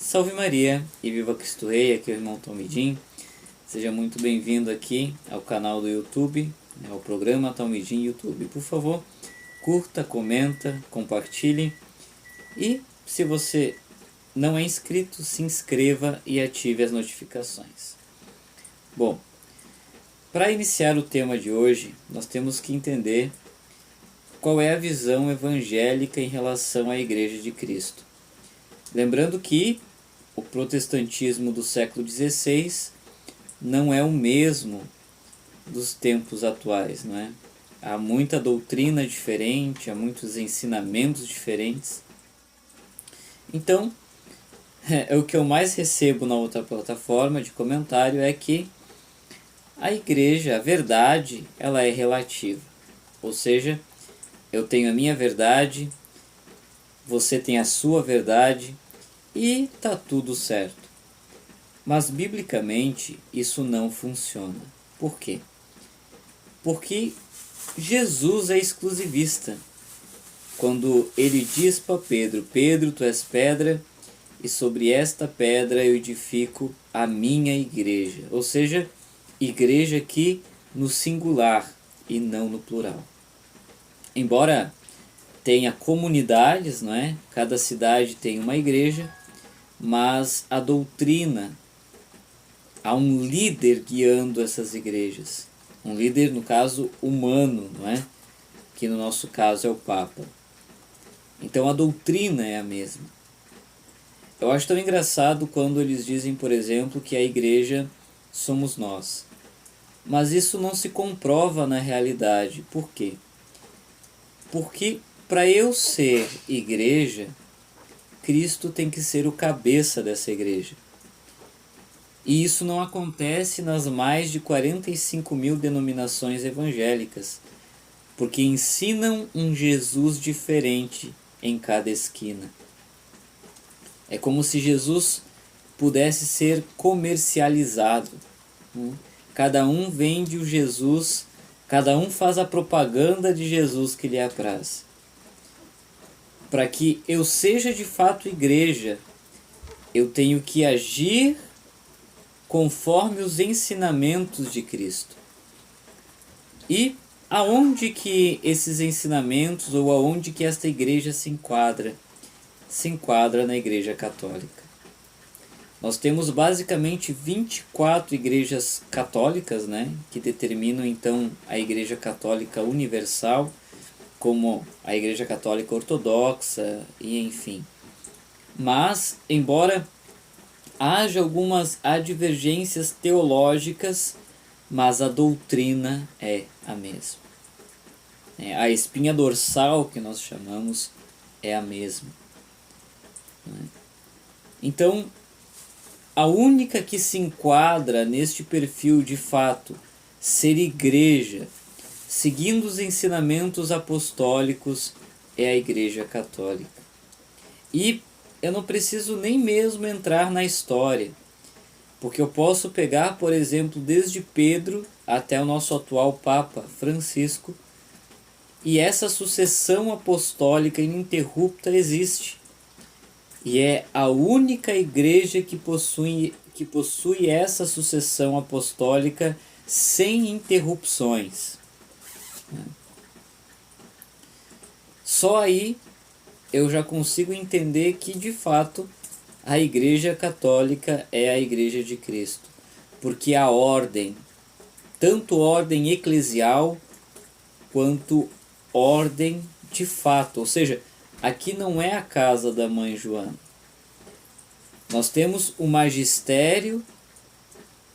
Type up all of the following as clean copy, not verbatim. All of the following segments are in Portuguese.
Salve Maria e viva Cristo Rei, aqui é o irmão Tom Midim. Seja muito bem-vindo aqui ao canal do YouTube, ao programa Tom Midim YouTube. Por favor, curta, comenta, compartilhe e se você não é inscrito, se inscreva e ative as notificações. Bom, para iniciar o tema de hoje, nós temos que entender qual é a visão evangélica em relação à Igreja de Cristo. Lembrando que o protestantismo do século XVI não é o mesmo dos tempos atuais, não é? Há muita doutrina diferente, há muitos ensinamentos diferentes. Então, o que eu mais recebo na outra plataforma de comentário é que a igreja, a verdade, ela é relativa. Ou seja, eu tenho a minha verdade, você tem a sua verdade e tá tudo certo. Mas biblicamente isso não funciona. Por quê? Porque Jesus é exclusivista. Quando ele diz para Pedro: Pedro, tu és pedra, e sobre esta pedra eu edifico a minha igreja. Ou seja, igreja aqui no singular e não no plural. Embora tenha comunidades, não é? Cada cidade tem uma igreja, mas a doutrina, há um líder guiando essas igrejas. Um líder, no caso, humano, não é? Que no nosso caso é o Papa. Então a doutrina é a mesma. Eu acho tão engraçado quando eles dizem, por exemplo, que a igreja somos nós. Mas isso não se comprova na realidade. Por quê? Porque para eu ser igreja, Cristo tem que ser o cabeça dessa igreja. E isso não acontece nas mais de 45 mil denominações evangélicas, porque ensinam um Jesus diferente em cada esquina. É como se Jesus pudesse ser comercializado. Cada um vende o Jesus, cada um faz a propaganda de Jesus que lhe apraz. Para que eu seja de fato igreja, eu tenho que agir conforme os ensinamentos de Cristo. E aonde que esses ensinamentos ou aonde que esta igreja se enquadra? Se enquadra na Igreja Católica. Nós temos basicamente 24 igrejas católicas, né, que determinam então a Igreja Católica Universal, como a Igreja Católica Ortodoxa e enfim. Mas, embora haja algumas advergências teológicas, mas a doutrina é a mesma. A espinha dorsal, que nós chamamos, é a mesma. Então, a única que se enquadra neste perfil de fato, ser igreja, seguindo os ensinamentos apostólicos, é a Igreja Católica. E eu não preciso nem mesmo entrar na história, porque eu posso pegar, por exemplo, desde Pedro até o nosso atual Papa Francisco, e essa sucessão apostólica ininterrupta existe. E é a única igreja que possui essa sucessão apostólica sem interrupções. Só aí eu já consigo entender que, de fato, a Igreja Católica é a Igreja de Cristo. Porque a ordem, tanto ordem eclesial, quanto ordem de fato. Ou seja, aqui não é a casa da mãe Joana. Nós temos o magistério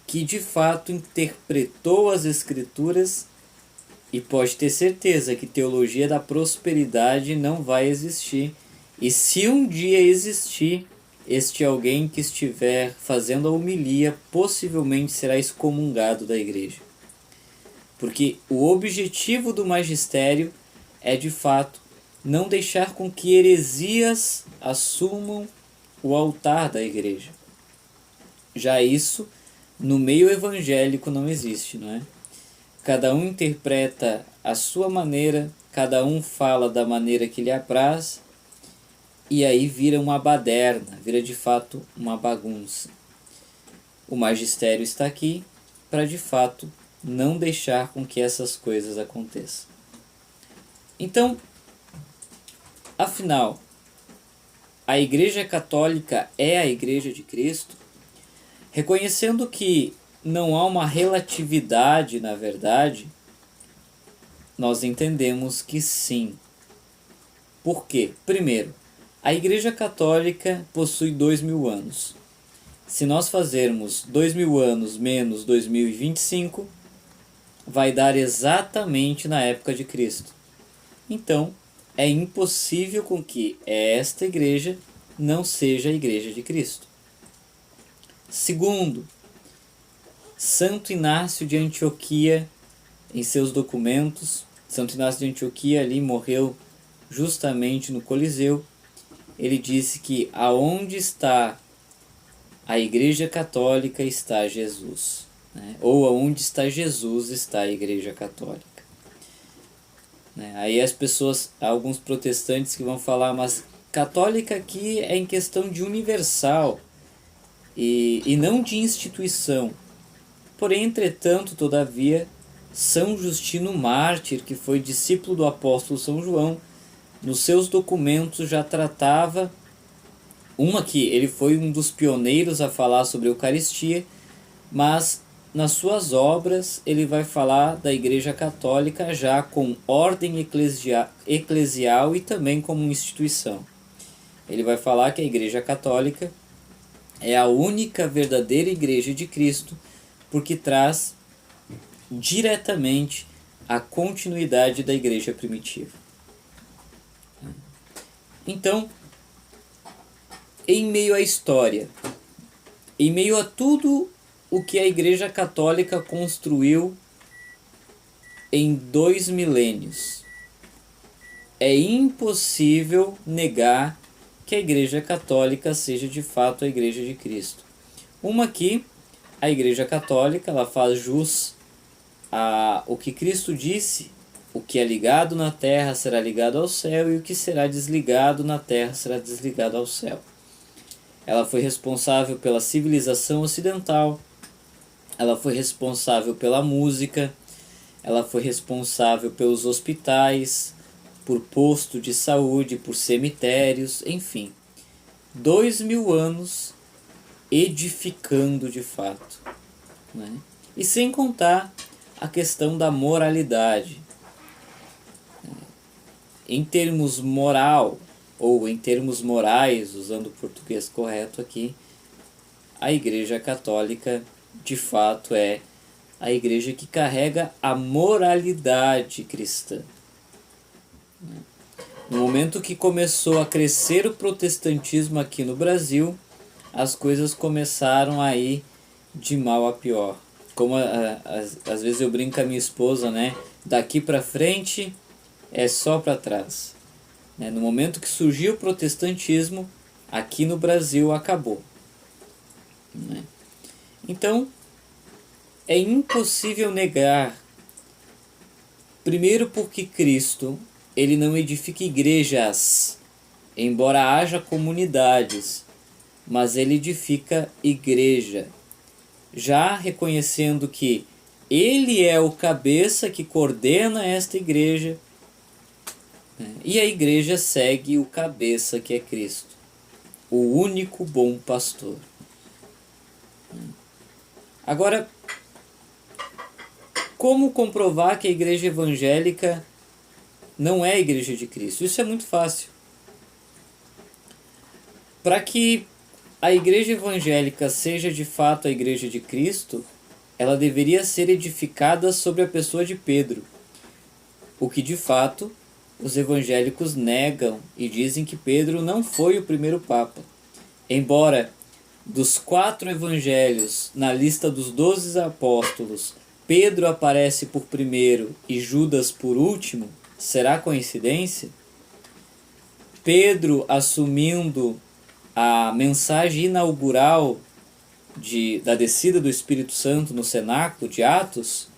que de fato interpretou as Escrituras e pode ter certeza que teologia da prosperidade não vai existir. E se um dia existir, este alguém que estiver fazendo a homilia possivelmente será excomungado da igreja. Porque o objetivo do magistério é de fato não deixar com que heresias assumam o altar da igreja. Já isso, no meio evangélico não existe, não é? Cada um interpreta a sua maneira, cada um fala da maneira que lhe apraz, e aí vira uma baderna, vira de fato uma bagunça. O magistério está aqui para de fato não deixar com que essas coisas aconteçam. Então, afinal, a Igreja Católica é a Igreja de Cristo? Reconhecendo que não há uma relatividade na verdade, nós entendemos que sim. Por quê? Primeiro, a Igreja Católica possui 2000 anos. Se nós fazermos 2000 anos menos 2025, vai dar exatamente na época de Cristo. Então, é impossível com que esta igreja não seja a Igreja de Cristo. Segundo, Santo Inácio de Antioquia, em seus documentos, Santo Inácio de Antioquia ali morreu justamente no Coliseu. Ele disse que aonde está a Igreja Católica está Jesus, né? Ou aonde está Jesus está a Igreja Católica. Aí as pessoas, alguns protestantes que vão falar, mas católica aqui é em questão de universal e não de instituição. Porém, entretanto, todavia, São Justino Mártir, que foi discípulo do apóstolo São João, nos seus documentos já tratava, que ele foi um dos pioneiros a falar sobre a Eucaristia, mas nas suas obras ele vai falar da Igreja Católica já com ordem eclesial e também como instituição. Ele vai falar que a Igreja Católica é a única verdadeira Igreja de Cristo, porque traz diretamente a continuidade da Igreja primitiva. Então, em meio à história, em meio a tudo o que a Igreja Católica construiu em 2 milênios, é impossível negar que a Igreja Católica seja de fato a Igreja de Cristo. Que a Igreja Católica ela faz jus o que Cristo disse: o que é ligado na terra será ligado ao céu, e o que será desligado na terra será desligado ao céu. Ela foi responsável pela civilização ocidental, ela foi responsável pela música, ela foi responsável pelos hospitais, por posto de saúde, por cemitérios, enfim. 2000 anos edificando de fato, né? E sem contar a questão da moralidade. Em termos moral, ou em termos morais, usando o português correto aqui, a Igreja Católica de fato é a igreja que carrega a moralidade cristã. No momento que começou a crescer o protestantismo aqui no Brasil, as coisas começaram a ir de mal a pior. Como às vezes eu brinco com a minha esposa, né? Daqui para frente é só para trás. No momento que surgiu o protestantismo, aqui no Brasil acabou. Então, é impossível negar, primeiro porque Cristo ele não edifica igrejas, embora haja comunidades, mas ele edifica igreja, já reconhecendo que ele é o cabeça que coordena esta igreja, e a igreja segue o cabeça que é Cristo, o único bom pastor. Agora, como comprovar que a igreja evangélica não é a Igreja de Cristo? Isso é muito fácil. Para que a igreja evangélica seja de fato a Igreja de Cristo, ela deveria ser edificada sobre a pessoa de Pedro, o que de fato os evangélicos negam e dizem que Pedro não foi o primeiro Papa. Embora dos 4 evangelhos, na lista dos 12 apóstolos, Pedro aparece por primeiro e Judas por último, será coincidência? Pedro assumindo a mensagem inaugural da descida do Espírito Santo no cenáculo de Atos,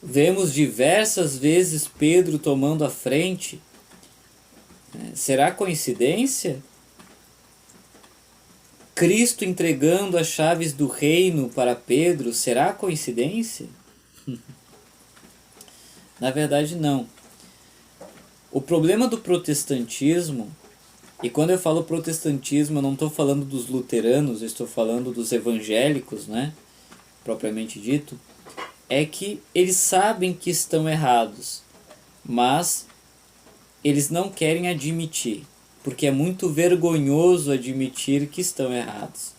vemos diversas vezes Pedro tomando a frente Será coincidência? Cristo entregando as chaves do reino para Pedro, será coincidência? Na verdade, não. O problema do protestantismo, e quando eu falo protestantismo, eu não estou falando dos luteranos, eu estou falando dos evangélicos, né? Propriamente dito, é que eles sabem que estão errados, mas eles não querem admitir, porque é muito vergonhoso admitir que estão errados.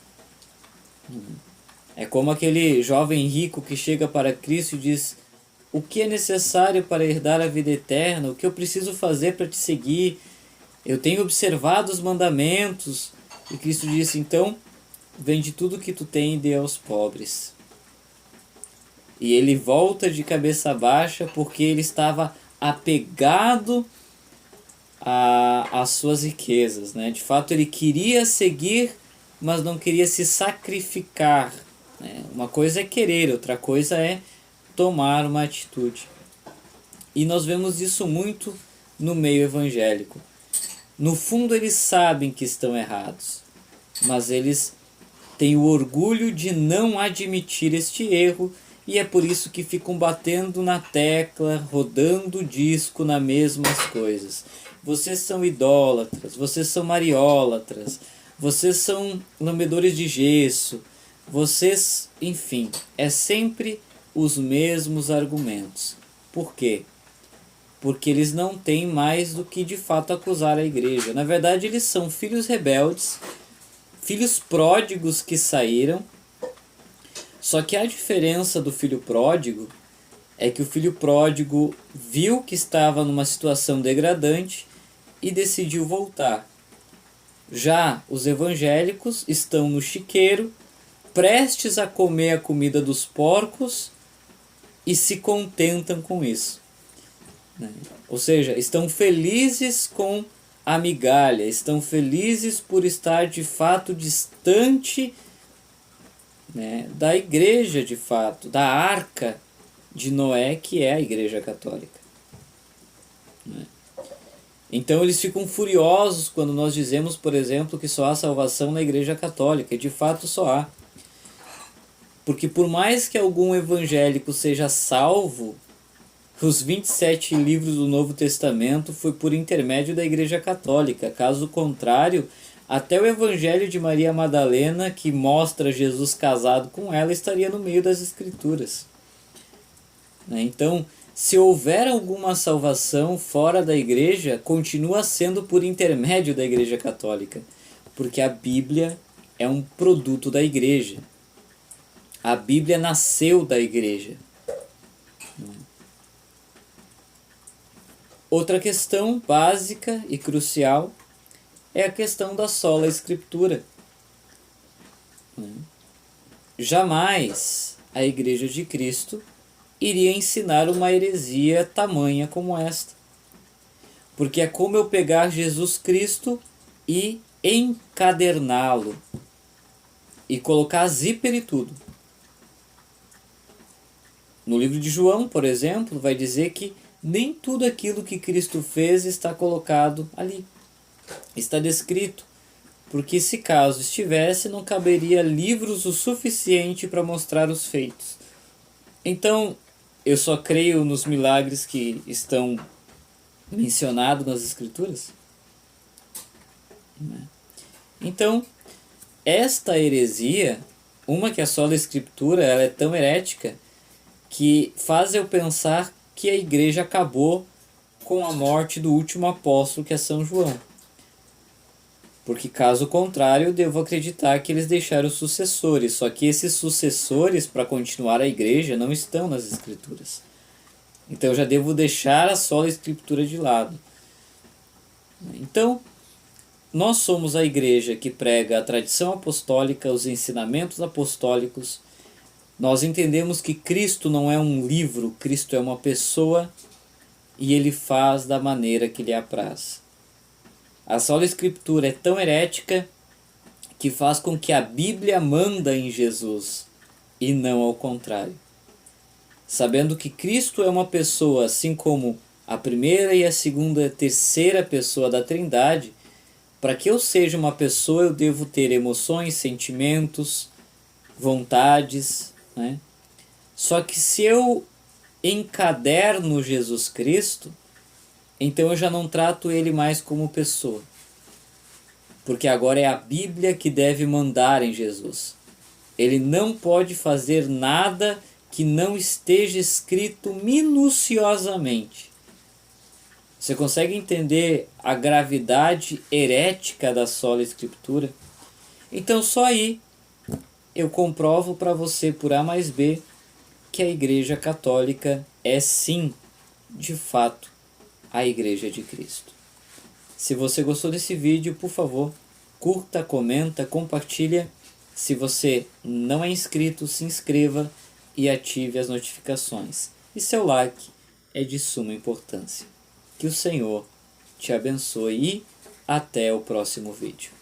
É como aquele jovem rico que chega para Cristo e diz: o que é necessário para herdar a vida eterna? O que eu preciso fazer para te seguir? Eu tenho observado os mandamentos. E Cristo disse: então, vende tudo que tu tem e dê aos pobres. E ele volta de cabeça baixa porque ele estava apegado às suas riquezas, né? De fato, ele queria seguir, mas não queria se sacrificar, né? Uma coisa é querer, outra coisa é tomar uma atitude. E nós vemos isso muito no meio evangélico. No fundo, eles sabem que estão errados, mas eles têm o orgulho de não admitir este erro, e é por isso que ficam batendo na tecla, rodando o disco nas mesmas coisas. Vocês são idólatras, vocês são mariólatras, vocês são lambedores de gesso, vocês, enfim, é sempre os mesmos argumentos. Por quê? Porque eles não têm mais do que de fato acusar a igreja. Na verdade, eles são filhos rebeldes, filhos pródigos que saíram. Só que a diferença do filho pródigo é que o filho pródigo viu que estava numa situação degradante e decidiu voltar. Já os evangélicos estão no chiqueiro, prestes a comer a comida dos porcos e se contentam com isso. Ou seja, estão felizes com a migalha, estão felizes por estar de fato distante, né, da igreja de fato, da arca de Noé, que é a igreja católica. Então eles ficam furiosos quando nós dizemos, por exemplo, que só há salvação na igreja católica, e de fato só há. Porque por mais que algum evangélico seja salvo, os 27 livros do Novo Testamento foi por intermédio da igreja católica. Caso contrário, até o Evangelho de Maria Madalena, que mostra Jesus casado com ela, estaria no meio das Escrituras. Então, se houver alguma salvação fora da igreja, continua sendo por intermédio da igreja católica, porque a Bíblia é um produto da igreja. A Bíblia nasceu da igreja. Outra questão básica e crucial é a questão da sola escritura. Jamais a Igreja de Cristo iria ensinar uma heresia tamanha como esta. Porque é como eu pegar Jesus Cristo e encaderná-lo e colocar zíper e tudo. No livro de João, por exemplo, vai dizer que nem tudo aquilo que Cristo fez está colocado ali. Está descrito, porque se caso estivesse, não caberia livros o suficiente para mostrar os feitos. Então, eu só creio nos milagres que estão mencionados nas Escrituras? Então, esta heresia, uma que a sola Escritura, ela é tão herética que faz eu pensar que a igreja acabou com a morte do último apóstolo, que é São João. Porque caso contrário, eu devo acreditar que eles deixaram sucessores. Só que esses sucessores, para continuar a igreja, não estão nas Escrituras. Então eu já devo deixar a sola Escritura de lado. Então, nós somos a igreja que prega a tradição apostólica, os ensinamentos apostólicos. Nós entendemos que Cristo não é um livro, Cristo é uma pessoa e Ele faz da maneira que lhe apraz. A sola Escritura é tão herética que faz com que a Bíblia manda em Jesus e não ao contrário. Sabendo que Cristo é uma pessoa, assim como a primeira e a segunda e a terceira pessoa da Trindade. Para que eu seja uma pessoa, eu devo ter emoções, sentimentos, vontades, né? Só que se eu encaderno Jesus Cristo, então eu já não trato ele mais como pessoa. Porque agora é a Bíblia que deve mandar em Jesus. Ele não pode fazer nada que não esteja escrito minuciosamente. Você consegue entender a gravidade herética da sola Escritura? Então só aí eu comprovo para você por A mais B que a Igreja Católica é sim, de fato, a Igreja de Cristo. Se você gostou desse vídeo, por favor, curta, comenta, compartilha. Se você não é inscrito, se inscreva e ative as notificações. E seu like é de suma importância. Que o Senhor te abençoe e até o próximo vídeo.